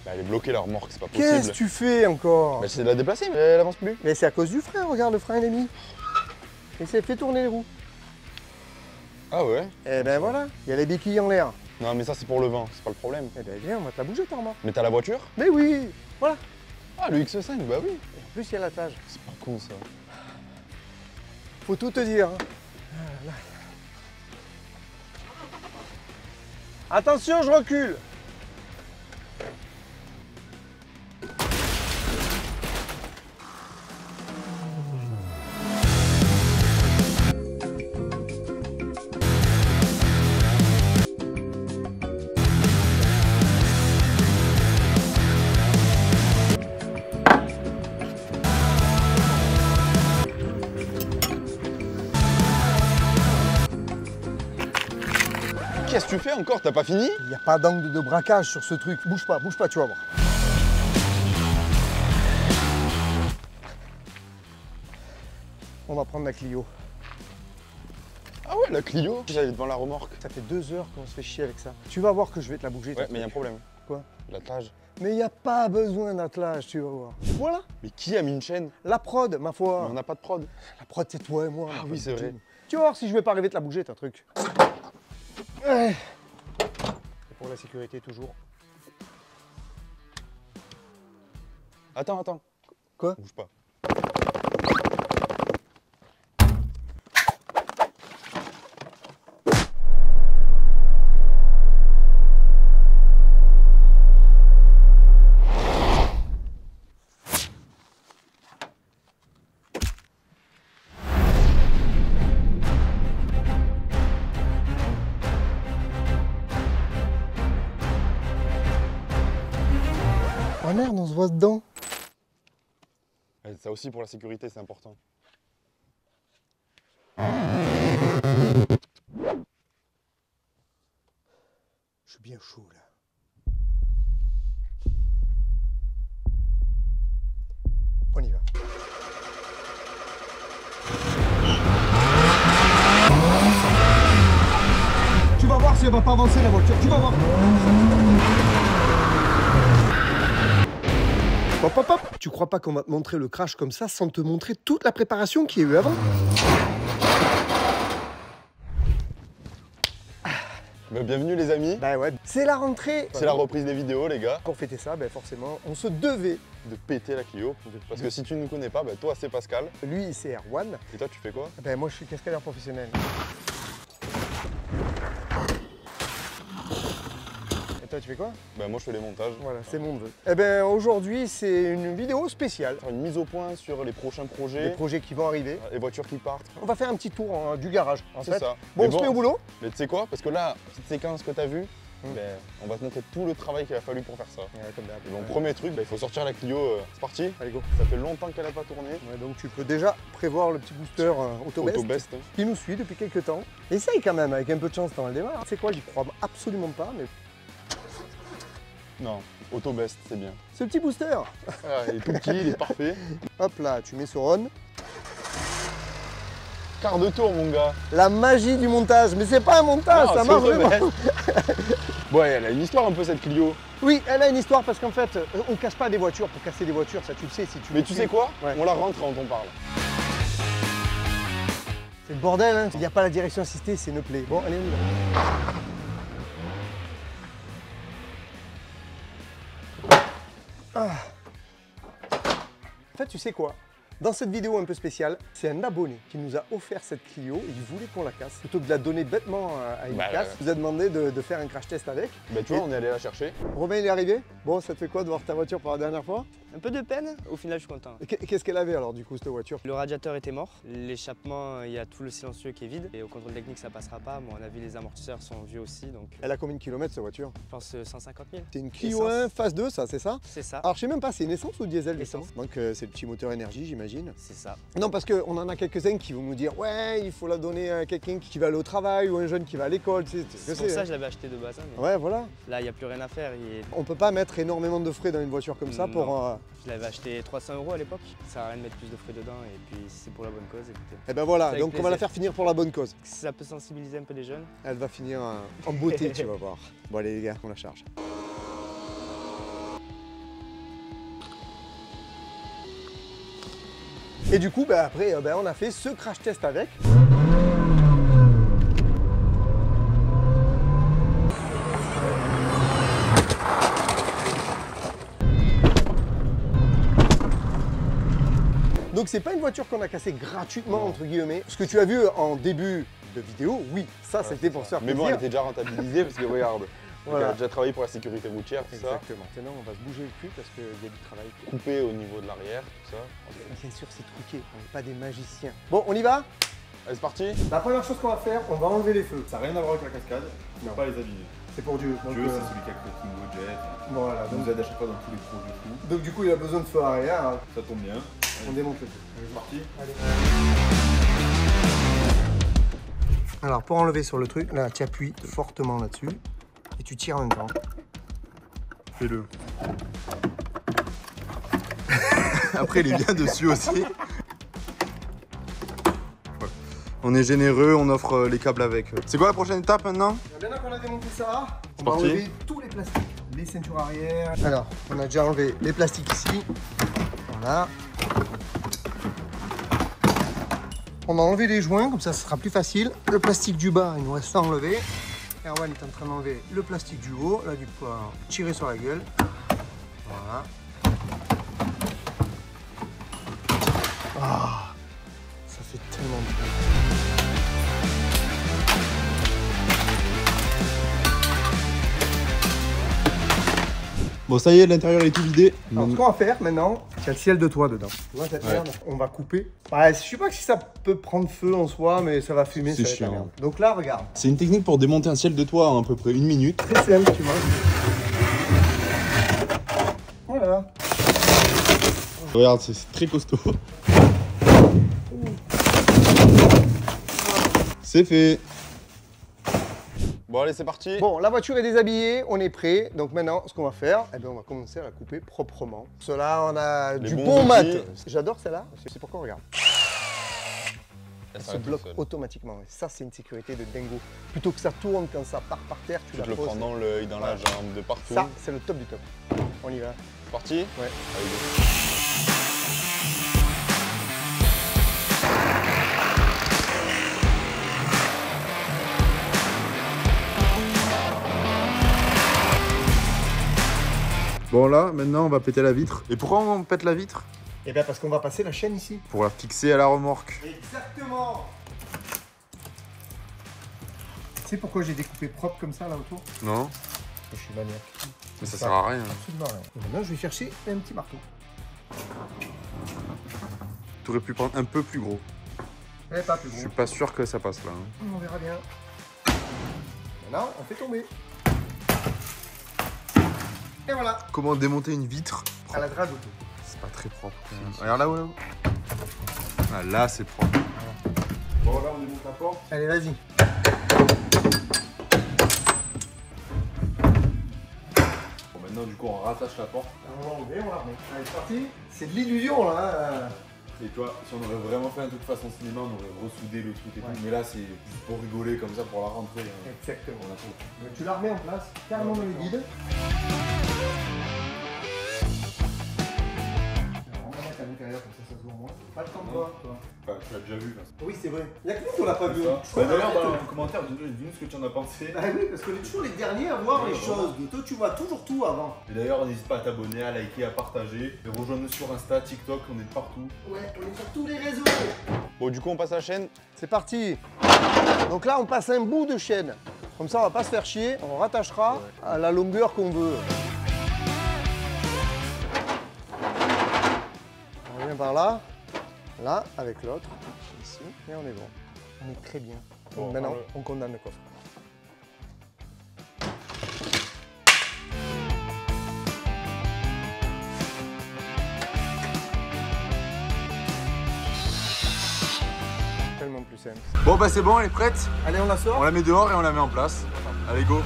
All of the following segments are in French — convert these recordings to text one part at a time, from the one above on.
Bah, elle est bloquée la remorque, c'est pas possible. Qu'est-ce que tu fais encore? Bah, j'essaie de la déplacer, mais elle avance plus. Mais c'est à cause du frein, regarde, le frein il est mis. Et c'est fait tourner les roues. Ah ouais? Eh ben voilà, il y a les béquilles en l'air. Non, mais ça c'est pour le vent, c'est pas le problème. Eh ben viens, on va te la bouger ta remorque. Mais t'as la voiture? Mais oui, voilà. Ah, le X5, bah oui. Et en plus il y a l'attelage. C'est pas con ça. Faut tout te dire. Hein. Attention, je recule. Qu'est-ce que tu fais encore? T'as pas fini? Il n'y a pas d'angle de braquage sur ce truc. Bouge pas, tu vas voir. On va prendre la Clio. Ah ouais, la Clio. J'allais devant la remorque. Ça fait 2 heures qu'on se fait chier avec ça. Tu vas voir que je vais te la bouger. Ouais, mais il y a un problème. Quoi? L'attelage. Mais il n'y a pas besoin d'attelage, tu vas voir. Voilà, Mais qui a mis une chaîne? la prod, ma foi. Mais on n'a pas de prod. La prod, c'est toi et moi. Ah oui, c'est vrai. Tu vas voir si je vais pas arriver de la bouger, ta truc. Ouais. Et pour la sécurité, toujours. Attends, attends. Quoi? Bouge pas. Oh merde, on se voit dedans. Ça aussi pour la sécurité, c'est important. Je suis bien chaud là. On y va. Tu vas voir si elle va pas avancer la voiture, tu vas voir. Hop hop hop. Tu crois pas qu'on va te montrer le crash comme ça sans te montrer toute la préparation qu'il y a eu avant? Bah, bienvenue les amis. Bah ouais, c'est la rentrée. C'est la reprise des vidéos les gars. Pour fêter ça, ben forcément, on se devait. De péter la Clio. Parce que si tu ne nous connais pas, bah, toi c'est Pascal. Lui, c'est Erwan. Et toi tu fais quoi? Ben moi, je suis cascadeur professionnel. Et toi, tu fais quoi? Bah moi je fais les montages. Voilà, c'est mon neveu. Eh ben aujourd'hui, c'est une vidéo spéciale. Faire une mise au point sur les prochains projets. Les projets qui vont arriver. Les voitures qui partent. On va faire un petit tour du garage, en C'est fait. ça. Bon, Mais on se met au boulot. Mais tu sais quoi? Parce que là, petite séquence que tu as vue, ben, on va te montrer tout le travail qu'il a fallu pour faire ça. Ouais, comme d'hab. Et bon, premier truc, ben, il faut sortir la Clio. C'est parti. Allez, go. Ça fait longtemps qu'elle n'a pas tourné. Ouais, donc tu peux déjà prévoir le petit booster Autobest Autobest. qui nous suit depuis quelques temps. Essaye quand même, avec un peu de chance dans le démarre. Tu sais quoi, j'y crois absolument pas, mais Non, Autobest, c'est bien. ce petit booster. Ah, il est tout petit, il est parfait. Hop là, tu mets sur on. Quart de tour, mon gars. La magie du montage, mais c'est pas un montage, Non, ça c'est marche vraiment. Autobest. Bon, ouais, elle a une histoire un peu cette Clio. Oui, elle a une histoire parce qu'en fait, on casse pas des voitures pour casser des voitures, ça tu le sais si tu. Mais tu sais quoi? Ouais. On la rentre quand on parle. C'est le bordel, hein. Il n'y a pas la direction assistée, c'est une plaie. Bon, allez, on y va. Ah. En fait, tu sais quoi? Dans cette vidéo un peu spéciale, c'est un abonné qui nous a offert cette Clio. Il voulait qu'on la casse. Plutôt que de la donner bêtement à une casse, il nous a demandé de faire un crash test avec. Bah tu vois, on est allé la chercher. Romain, il est arrivé. Bon, ça te fait quoi de voir ta voiture pour la dernière fois? Un peu de peine, au final je suis content. Qu'est-ce qu'elle avait alors du coup cette voiture? Le radiateur était mort, l'échappement, il y a tout le silencieux qui est vide et au contrôle technique ça passera pas. Bon, on a vu les amortisseurs sont vieux aussi donc Elle a combien de kilomètres cette voiture? je pense 150 000. C'est une Clio 1 phase 2 ça, c'est ça? C'est ça, Alors je sais même pas, c'est une essence ou diesel? Essence. justement Donc c'est le petit moteur énergie j'imagine. c'est ça. Non parce qu'on en a quelques-uns qui vont nous dire ouais il faut la donner à quelqu'un qui va aller au travail ou un jeune qui va à l'école. Tu sais, C'est pour ça que je l'avais acheté de base. Hein, mais Ouais voilà. là il n'y a plus rien à faire. On peut pas mettre énormément de frais dans une voiture comme ça pour... Non. Je l'avais acheté 300 € à l'époque. Ça sert à rien de mettre plus de frais dedans et puis si c'est pour la bonne cause, écoutez. Et ben voilà, Avec donc on va la plaisir. faire finir pour la bonne cause. Si ça peut sensibiliser un peu les jeunes. Elle va finir en beauté tu vas voir. Bon allez les gars, on la charge. Et du coup, après, on a fait ce crash test avec. Donc c'est pas une voiture qu'on a cassée gratuitement entre guillemets. Ce que tu as vu en début de vidéo, oui, ça c'était pour se faire plaisir. Mais bon, elle était déjà rentabilisée parce que regarde, voilà. elle a déjà travaillé pour la sécurité routière, tout ça. Exactement. Maintenant on va se bouger le cul parce qu'il y a du travail. Coupé au niveau de l'arrière, tout ça. Bien sûr c'est truqué, on n'est pas des magiciens. Bon, on y va? Allez, c'est parti. La première chose qu'on va faire, on va enlever les feux. Ça n'a rien à voir avec la cascade, on ne peut pas les abîmer. C'est pour Dieu. Dieu, c'est celui qui a créé Twingo Jet. Voilà. Il nous aide à chaque fois dans tous les projets fous. Donc du coup il a besoin de feu arrière. Hein. Ça tombe bien. On démonte le feu. C'est parti. Allez. Alors pour enlever sur le truc, là tu appuies fortement là-dessus et tu tires en même temps. Fais-le. Après il est bien dessus aussi. On est généreux, on offre les câbles avec. C'est quoi la prochaine étape maintenant? Maintenant qu'on a démonté ça, on va parti. enlever tous les plastiques, les ceintures arrière. Alors, on a déjà enlevé les plastiques ici. Voilà. On a enlevé les joints, comme ça ce sera plus facile. Le plastique du bas, il nous reste à enlever. Erwan est en train d'enlever le plastique du haut. Là, du coup, tirer sur la gueule. Voilà. Ah, ça fait tellement de bien. Bon ça y est, l'intérieur est tout vidé. Alors, ce qu'on va faire maintenant, il y a le ciel de toit dedans. Tu vois cette merde, on va couper. Ouais, je sais pas si ça peut prendre feu en soi, mais ça va fumer, ça C'est va être la chiant. merde. Donc là, regarde. C'est une technique pour démonter un ciel de toit en à peu près 1 minute. Très simple, tu vois. Voilà. Regarde, c'est très costaud. C'est fait. Bon, allez, c'est parti. Bon, la voiture est déshabillée, on est prêt. Donc maintenant, ce qu'on va faire, on va commencer à la couper proprement. Cela, on a Les du bons bon mat. outils. J'adore celle-là. C'est pourquoi, regarde. Elle Elle se s'arrête bloque toute seule. automatiquement. Et ça, c'est une sécurité de dingo. Plutôt que ça tourne quand ça part par terre, tu Tu la te le poses. prends dans l'œil, dans la jambe, de partout. Ça, c'est le top du top. On y va. C'est parti. Ouais. Allez, go. Bon là, maintenant on va péter la vitre. Et pourquoi on pète la vitre? Et bien parce qu'on va passer la chaîne ici. Pour la fixer à la remorque. Exactement. Tu sais pourquoi j'ai découpé propre comme ça là autour? Non, Parce que je suis maniaque. mais ça sert à rien. Absolument rien. Et maintenant, je vais chercher un petit marteau. Tu aurais pu prendre un peu plus gros. Eh, pas plus Je gros. suis pas sûr que ça passe là. hein. On verra bien. Maintenant, on fait tomber. Et voilà. Comment démonter une vitre? À la drague. C'est pas très propre. quand même. Regarde là, ouais. Ah, là c'est propre. Bon, là, on démonte la porte. Allez, vas-y. Bon, maintenant du coup on rattache la porte. On va enlever, on la remet. Allez, c'est parti. C'est de l'illusion là. hein. Et toi, si on aurait vraiment fait un truc façon cinéma, on aurait ressoudé le truc et Ouais. tout. Mais là c'est juste pour rigoler comme ça, pour la rentrer. hein. Exactement. On a tout. Donc, tu la remets en place, carrément dans le vide. On va mettre à l'intérieur comme ça se voit au moins. Pas le temps de voir, toi. Enfin, tu l'as déjà vu là. Oui, c'est vrai. Il y a que nous qu'on l'a pas vu. Bah, d'ailleurs, dans les commentaires, dis-nous ce que tu en as pensé. Bah oui, parce qu'on est toujours les derniers à voir les choses. Toi, tu vois toujours tout avant. Et d'ailleurs, n'hésite pas à t'abonner, à liker, à partager. Et rejoins-nous sur Insta, TikTok, on est partout. Ouais, on est sur tous les réseaux. Bon, du coup, on passe à la chaîne. C'est parti. Donc là, on passe un bout de chaîne. Comme ça, on va pas se faire chier. On rattachera à la longueur qu'on veut. On revient par là. Là, avec l'autre. Ici. Et on est bon. On est très bien. Bon, Donc maintenant, prends-le. on condamne le coffre. Tellement plus simple. Bon, bah c'est bon, elle est prête. Allez, on la sort. On la met dehors et on la met en place. Allez, go.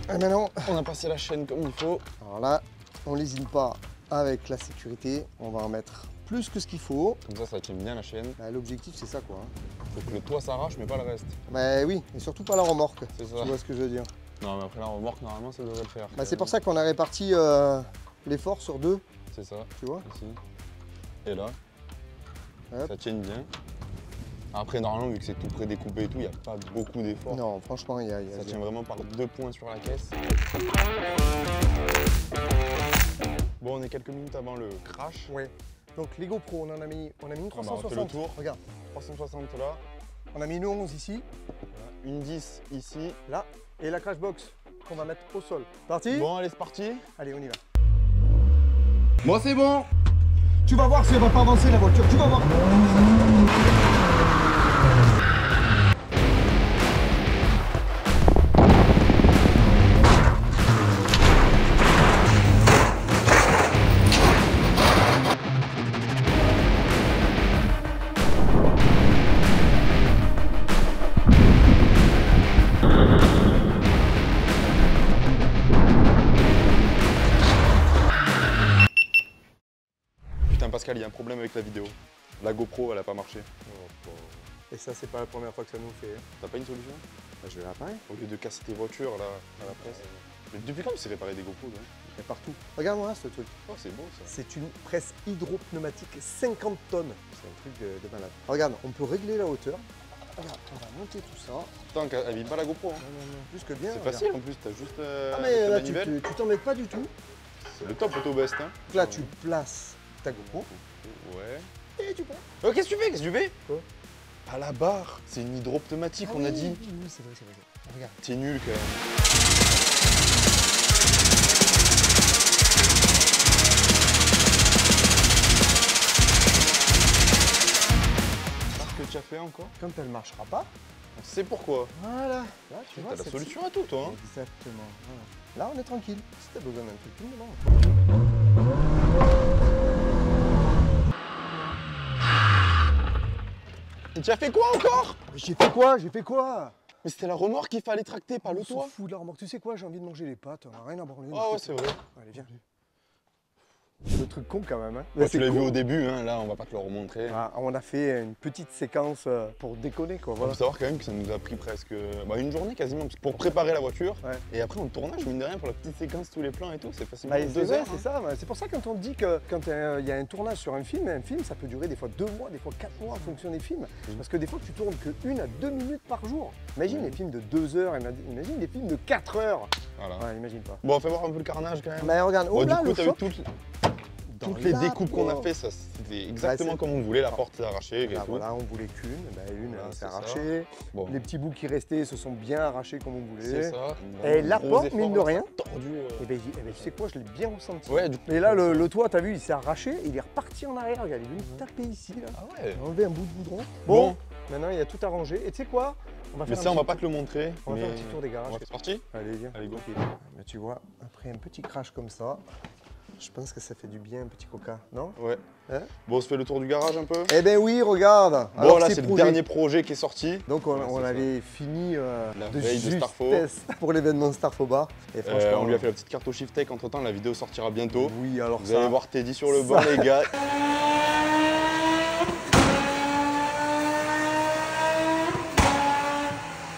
Et maintenant, On a passé la chaîne comme il faut. alors là, on lésine pas avec la sécurité. On va en mettre plus que ce qu'il faut. Comme ça tient bien la chaîne. Bah, l'objectif, c'est ça, quoi. hein. Faut que le toit s'arrache, mais pas le reste. Bah oui, et surtout pas la remorque. C'est ça. Tu vois ce que je veux dire. Non, mais après la remorque, normalement, ça devrait le faire. Bah, c'est pour ça qu'on a réparti l'effort sur 2, C'est ça, tu vois. ici. Et là, Hop. ça tienne bien. Après, normalement, vu que c'est tout prédécoupé et tout, il n'y a pas beaucoup d'efforts. Non, franchement, il y a Ça tient vraiment par 2 points sur la caisse. Bon, on est quelques minutes avant le crash. Ouais. Donc les GoPro, on a mis une on a 360. fait le tour. Regarde, 360 là, on a mis une 11 ici, une 10 ici. là, et la Crashbox qu'on va mettre au sol. Parti? Bon, allez, c'est parti. Allez, on y va. Bon, c'est bon. Tu vas voir si elle va pas avancer la voiture, tu vas voir. Putain, Pascal, il y a un problème avec la vidéo. La GoPro, elle a pas marché. Et ça, c'est pas la première fois que ça nous fait. Hein. T'as pas une solution? Bah, je vais l'appareil. Au lieu de casser tes voitures là, à la presse. Mais depuis quand tu sais réparer des GoPro toi? Il y a partout. Regarde-moi ce truc. Oh, c'est beau ça. C'est une presse hydropneumatique 50 tonnes. C'est un truc de malade. Regarde, on peut régler la hauteur. Regarde, on va monter tout ça. Tant qu'elle vide pas la GoPro. Hein. Non, plus que bien. C'est regarde. facile en plus, t'as juste Ah avec mais la là, tu manivelle. t'embêtes pas du tout. C'est le top autobest hein. Donc là, tu places ta GoPro Ouais. et tu prends. Oh, qu'est-ce que tu fais? Qu'est-ce que tu fais? Quoi? À la barre. C'est une hydropneumatique, on a dit. Oui, c'est vrai, c'est vrai. Regarde. T'es nul quand même. Ce que tu as fait encore? Quand elle marchera pas, On sait pourquoi. voilà. Là, tu vois, T'as la celle-ci. solution à tout toi. Hein. Exactement. Voilà. Là, on est tranquille. Si t'as besoin d'un truc, tu me demandes. Et tu as fait quoi encore? Mais j'ai fait quoi? J'ai fait quoi? Mais c'était la remorque qu'il fallait tracter, pas le On s'en toit. fout de la remorque. Tu sais quoi? J'ai envie de manger les pâtes. On a rien à branler. Ah ouais, c'est vrai. Allez, viens. Le truc con quand même. Hein. Bah, tu C'est l'as vu con. au début, hein, là on va pas te le remontrer. Ah, on a fait une petite séquence pour déconner quoi. Il Voilà. faut savoir quand même que ça nous a pris presque une journée quasiment parce que pour préparer la voiture. Ouais. Et après on tournage, mine de rien, pour la petite séquence, tous les plans et tout, c'est facilement Bah, c'est 2 vrai, heures. c'est Hein. ça. C'est pour ça quand on dit que quand il y a un tournage sur un film ça peut durer des fois 2 mois, des fois 4 mois en fonction des films. Parce que des fois tu tournes que 1 à 2 minutes par jour. Imagine les films de 2 heures, imagine des films de 4 heures. Voilà. Ouais, imagine pas. Bon, on fait voir un peu le carnage quand même. Mais regarde, Bon, oh du là, coup, le t'as vu choc. toutes les la découpes qu'on a peau. fait, ça c'était exactement c'est- comme on voulait, la porte s'est arrachée et Là, tout. voilà, on voulait qu'une, une Voilà, elle s'est c'est ça. arrachée. Bon, Les petits bouts qui restaient se sont bien arrachés comme on c'est voulait. ça. Et Gros la porte, effort, mine de là, rien. tordu. Et ben, tu sais quoi, je l'ai bien ressenti. Ouais, du coup. Et là, le toit, t'as vu, il s'est arraché, il est reparti en arrière, regarde, il est venu taper ici, là. Ah ouais. Il a enlevé un bout de goudron. Bon. Maintenant, il y a tout arrangé. Et tu sais quoi? On va Mais faire ça, un on va petit pas te le montrer. On va mais- faire un petit tour des garages. C'est parti? Allez, viens. Allez, go. Ok. Mais tu vois, après un petit crash comme ça, je pense que ça fait du bien, un petit coca, non? Ouais. Hein? Bon, on se fait le tour du garage un peu. Eh ben oui, regarde. Bon, Alors, là, c'est le projet. dernier projet qui est sorti. Donc, Voilà, on c'est avait fini La de veille de Starfo. justesse pour l'événement Starfo Bar. Et franchement, On lui a fait la petite carte au Shift entre temps, la vidéo sortira bientôt. Oui, alors Vous ça. allez voir Teddy sur le banc, les gars.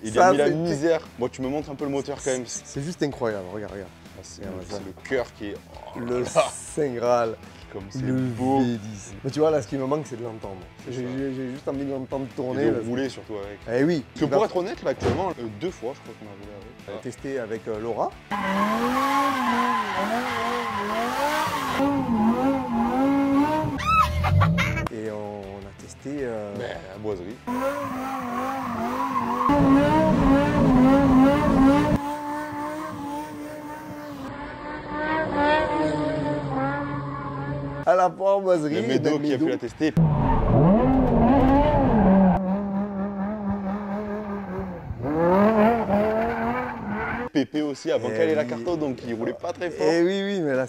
Il Ça, a mis la c'était- misère. Bon, tu me montres un peu le moteur quand même. C'est juste incroyable, regarde, regarde. C'est Regarde ça. le cœur qui est. Oh là Le là, Saint Graal, comme c'est le beau. V10. Mais tu vois, là, ce qui me manque, c'est de l'entendre. C'est J'ai ça. j'ai juste envie de l'entendre Et tourner. de là. rouler surtout avec. Eh oui, Parce que pour être honnête, là actuellement, 2 fois je crois qu'on a roulé on avec. a testé avec Laura. Et on a testé. À Boiserie. à la framboiserie. Le Médo qui a pu la tester. Pépé aussi avant Eh qu'elle ait la oui. carte, donc il roulait pas très fort. Eh oui, oui, mais là.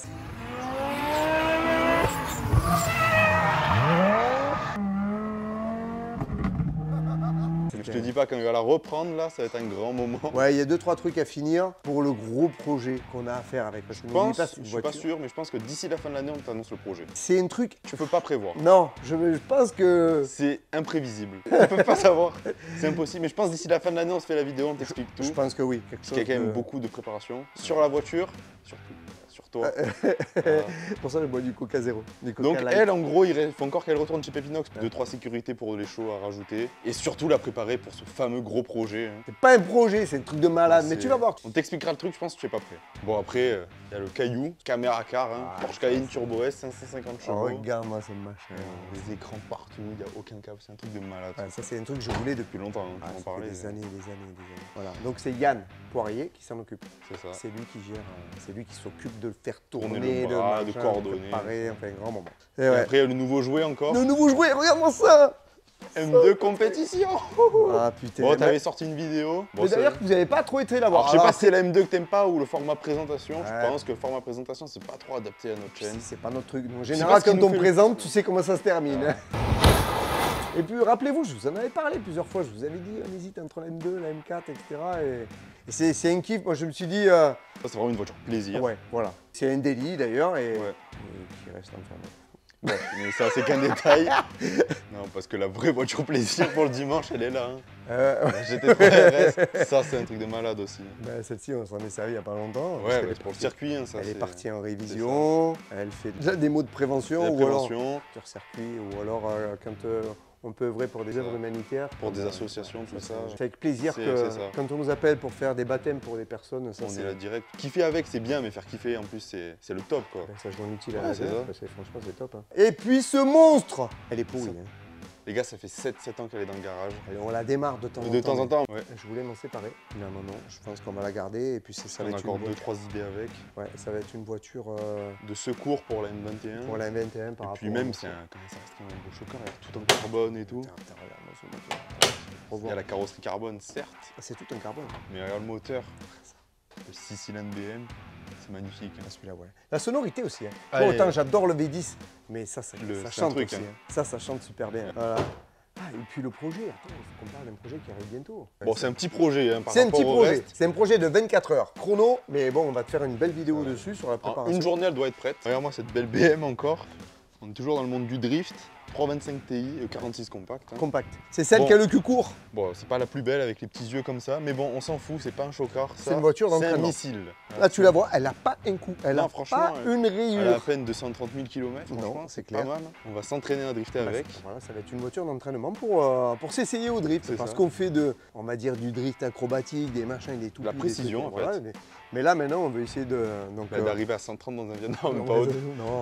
Je te dis, dis pas, quand il va la reprendre, là, ça va être un grand moment. Ouais, il y a 2-3 trucs à finir pour le gros projet qu'on a à faire avec. Parce que n'oublie pas, c'est une Je suis pas voiture. sûr, mais je pense que d'ici la fin de l'année, on t'annonce le projet. C'est un truc. Tu peux pas prévoir. Non, je pense que. C'est imprévisible. Tu peux pas savoir. C'est impossible. Mais je pense d'ici la fin de l'année, on se fait la vidéo, on t'explique tout. Je pense que oui. Parce qu'il y a quand même beaucoup de préparation. Sur la voiture, surtout. Sur toi. Pour ça, je bois du Coca Zéro. Du Coca Donc Light. elle, en gros, il faut encore qu'elle retourne chez Pepinox. 2-3 sécurités pour les shows à rajouter. Et surtout la préparer pour ce fameux gros projet. Hein. C'est pas un projet, c'est un truc de malade, mais C'est- tu vas voir. On t'expliquera le truc, je pense que tu es pas prêt. Bon après, il y a le Caillou, caméra car, hein, Ah, Porsche Cayenne Turbo S, 550 Oh, chevaux. regarde-moi ce machin. Des écrans partout, il n'y a aucun câble, c'est un truc de malade. Ouais, ça, c'est un truc que je voulais depuis Depuis longtemps, hein, Ah, on en ça parlait. fait des années, des années, des années. Voilà. Donc c'est Yann Poirier qui s'en occupe. C'est ça. C'est lui qui gère, c'est lui qui s'occupe de le faire Tourner tourner, le bras, de machin, coordonner. préparer, enfin un grand moment. Et Et ouais. après, il y a le nouveau jouet encore. Le nouveau jouet, regarde-moi ça. M2 compétition. Ah putain. Bon, mais t'avais sorti une vidéo. Bon, d'ailleurs, vous n'avez pas trop été la voir. alors, je sais pas si c'est la M2 que t'aimes pas ou le format présentation. Ouais. Je pense que le format présentation, c'est pas trop adapté à notre chaîne. C'est pas notre truc. En sais général, pas ce qui quand nous on fait le présente, plus. tu sais comment ça se termine. Et puis rappelez-vous, je vous en avais parlé plusieurs fois, je vous avais dit, on hésite entre la M2, la M4, etc. Et c'est un kiff, moi je me suis dit, Ça, c'est vraiment une voiture plaisir. ouais, voilà. C'est un délit d'ailleurs et, Ouais. et qui reste enfermé. Bon, mais ça, c'est qu'un détail. Non, parce que la vraie voiture plaisir pour le dimanche, elle est là. Hein. La GT3 RS, ça, c'est un truc de malade aussi. Ben, celle-ci, on s'en est servi il n'y a pas longtemps. parce Ouais, qu'elle bah, est c'est pour le partie- circuit, hein, ça. Elle est c'est partie en révision, elle fait déjà des mots de prévention, la ou alors prévention, sur circuit, ou alors quand on peut œuvrer pour des œuvres humanitaires. pour des associations, tout ça. C'est avec plaisir C'est- que c'est ça. quand on nous appelle pour faire des baptêmes pour des personnes, ça On c'est est là direct. Kiffer avec, c'est bien, mais faire kiffer, en plus, c'est le top, quoi. ben, ça joue en utile à Ouais, la c'est tête, ça. parce que franchement c'est top. Hein. Et puis ce monstre, elle est pourrie. Ça- Hein. Les gars, ça fait 7 ans qu'elle est dans le garage. Allez, on la démarre de temps en temps. De temps en mais temps, ouais. Je voulais m'en séparer. Non, je pense qu'on va la garder et puis ça On va a être encore une 2-3 idées avec. ouais, ça va être une voiture De secours pour la M21. pour la M21 par Et rapport puis au même, monstre. comment ça reste quand même un beau choqueur, il y a tout en carbone et tout. Putain, regarde-moi ce moteur. Faut Il y voir. a la carrosserie carbone, certes, Ah, c'est tout un carbone. mais regarde le moteur. Le 6 cylindres BM, c'est magnifique. hein. Ah, celui-là, ouais. La sonorité aussi. Hein. Allez. Moi, autant j'adore le V10, mais ça C'est un chante truc, aussi. hein. Hein. Ça chante super bien. Voilà. Ah, et puis le projet, attends, il faut qu'on parle d'un projet qui arrive bientôt. Bon, c'est un petit projet hein, par C'est un rapport petit au projet. reste. C'est un projet de 24 heures. Chrono, mais bon, on va te faire une belle vidéo dessus sur la En préparation. une journée, elle doit être prête. Regarde-moi cette belle BM encore. On est toujours dans le monde du drift. 325 Ti, 46 compact. hein. Compact. C'est celle Bon. qui a le cul court. Bon, c'est pas la plus belle avec les petits yeux comme ça, mais bon, on s'en fout, c'est pas un chocard. C'est une voiture C'est un d'entraînement. missile. Là, tu la vois, elle n'a pas un coup. Elle Non, n'a franchement, pas une Elle a à rayure. peine 230 000 km, Non, franchement, c'est c'est pas clair. mal. On va s'entraîner à drifter Bah, avec. voilà, ça va être une voiture d'entraînement pour s'essayer au drift. C'est Parce ça. qu'on fait on va dire, du drift acrobatique, des machins, des tout. La précision, en fait. Mais là, maintenant, on veut essayer de. Donc, Bah, d'arriver à 130 dans un Vietnam, non, pas au non,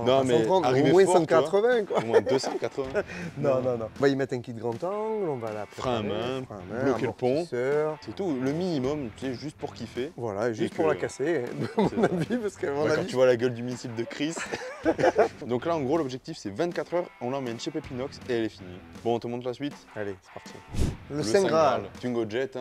Non, pas mais 130, arriver au moins fort, tu vois. 180, quoi. au moins 280. Non. On va y mettre un kit grand angle, on va la Frein à préparer, main, frein à main, bloquer le pont. amortisseur. C'est tout, le minimum, tu sais, juste pour kiffer. Voilà, juste Et pour que- la casser, à mon avis, parce qu'à mon Ouais, quand avis. tu vois la gueule du missile de Chris. Donc là, en gros, l'objectif, c'est 24 heures, on l'emmène chez Pepinox et elle est finie. Bon, on te montre la suite. Allez, c'est parti. Le Saint Graal. Tungo Jet. hein.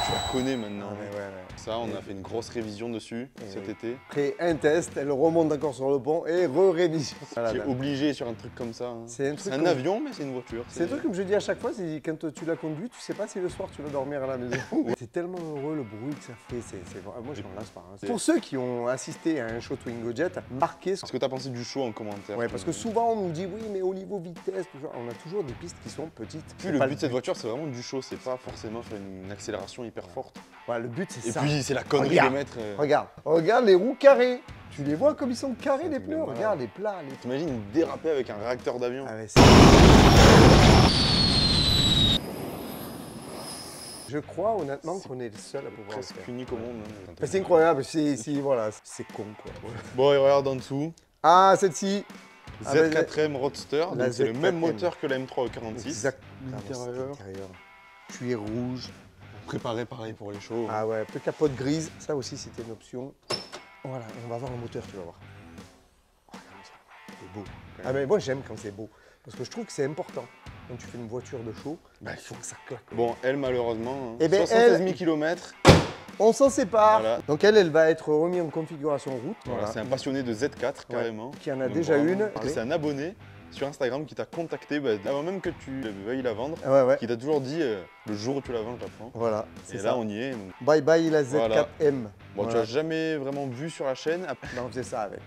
Tu la connais maintenant. Ah, ouais. Ça, on a fait une grosse révision dessus cet oui. été. Après un test, elle remonte encore sur le pont et re-révision. Qui est obligé sur un truc comme ça. hein. C'est un truc C'est un comme- avion, mais c'est une voiture. C'est un truc comme je dis à chaque fois, c'est quand tu la conduis, tu sais pas si le soir tu vas dormir à la maison. C'est tellement heureux le bruit que ça fait, moi je m'en lasse pas. hein. Pour ceux qui ont assisté à un show Twingo Jet, marquez ce Est-ce que tu as pensé du show en commentaire Ouais, parce que souvent on nous dit oui, mais au niveau vitesse, tout ça, on a toujours des pistes qui sont petites. Puis C'est le pas but de cette voiture, c'est vraiment du show, c'est pas forcément faire une accélération hyper forte. Ouais, le but c'est Et ça. puis, c'est la connerie Regarde. de mettre. Regarde les roues carrées. Tu les vois comme ils sont carrés C'est un les truc de pneus. malade. Regarde les plats. T'imagines déraper avec un réacteur d'avion. Ah ouais, je crois honnêtement qu'on est le seul à pouvoir le Presque faire. unique au monde. hein. Mais c'est incroyable, voilà, c'est con quoi. Bon, et regarde en dessous. Ah, celle-ci. Ah, ben, Z4M Roadster, la donc c'est le même Z4M. moteur que la M3 au 46. Exact. L'intérieur. Cuir rouge. Préparé pareil pour les shows. Ah ouais, peu capote grise. Ça aussi, c'était une option. Voilà, et on va voir le moteur, tu vas voir. Oh, regarde ça. C'est beau. Ah mais moi, j'aime quand c'est beau. Parce que je trouve que c'est important. Quand tu fais une voiture de show, Bah, il faut que ça claque. Bon, elle malheureusement, hein, Eh ben, 76 000 elle- km. On s'en sépare. Voilà. Donc elle va être remise en configuration route. Voilà, c'est un passionné de Z4 carrément. Qui en a Donc déjà vraiment, une. parce que c'est un abonné. sur Instagram qui t'a contacté avant même que tu veuilles la vendre, Ouais. qui t'a toujours dit le jour où tu la vends, je la prends. Voilà, Et c'est là, ça. on y est. Donc... Bye bye la Z4M. Voilà. Bon, Voilà. tu l'as jamais vraiment vu sur la chaîne. Là, on faisait ça avec.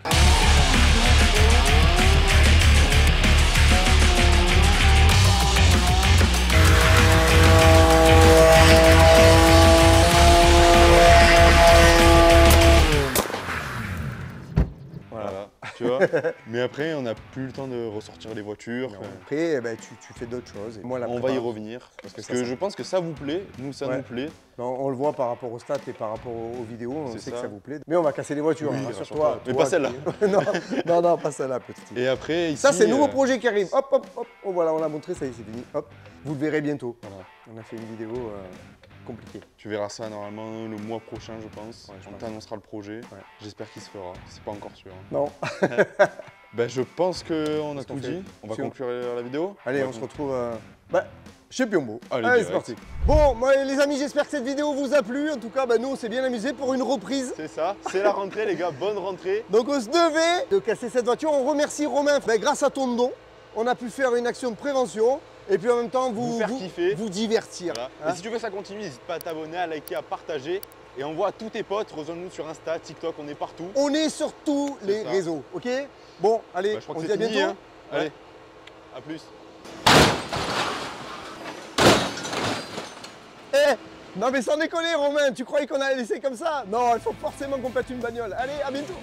Voilà, tu vois. Mais après, on n'a plus le temps de ressortir les voitures. Après, eh ben, tu fais d'autres choses. Et moi, la On va y préparation, revenir. Parce ça, que ça- je pense que ça vous plaît. Nous, ça Ouais. nous plaît. on le voit par rapport aux stats et par rapport aux vidéos, on C'est sait ça. que ça vous plaît. Mais on va casser les voitures, Oui, hein, rassure-toi. rassure-toi. Mais Toi, pas celle-là. non, pas celle-là, petit. Et après, ici, Ça, c'est le nouveau projet qui arrive. Hop, hop, hop. Oh, voilà, on l'a montré, ça y est, c'est fini. Hop, vous le verrez bientôt. Voilà. On a fait une vidéo compliquée. Tu verras ça normalement le mois prochain, je pense. Ouais, je On pense. t'annoncera le projet. Ouais. J'espère qu'il se fera. C'est pas encore sûr. hein. Non. Ben, je pense qu'on a Qu'est-ce qu'on tout fait dit. On va Si on- conclure la vidéo. Allez, on se retrouve chez Piombo. Allez, c'est direct. parti. Bon, moi, les amis, j'espère que cette vidéo vous a plu. En tout cas, nous, on s'est bien amusé pour une reprise. C'est ça. C'est la rentrée, les gars. Bonne rentrée. Donc, on se devait de casser cette voiture. On remercie Romain. Grâce à ton don, on a pu faire une action de prévention. Et puis en même temps, Vous faire kiffer. vous divertir. Voilà. Hein. Et si tu veux que ça continue, n'hésite pas à t'abonner, à liker, à partager. Et envoie à tous tes potes. Rejoins-nous sur Insta, TikTok, on est partout. On est sur tous les ça. réseaux, ok? Bon, allez, Bah, je crois on que se dit c'est à fini. bientôt. Hein. Allez, à plus. Non mais sans déconner Romain, tu croyais qu'on allait laisser comme ça? Non, il faut forcément qu'on pète une bagnole. Allez, à bientôt.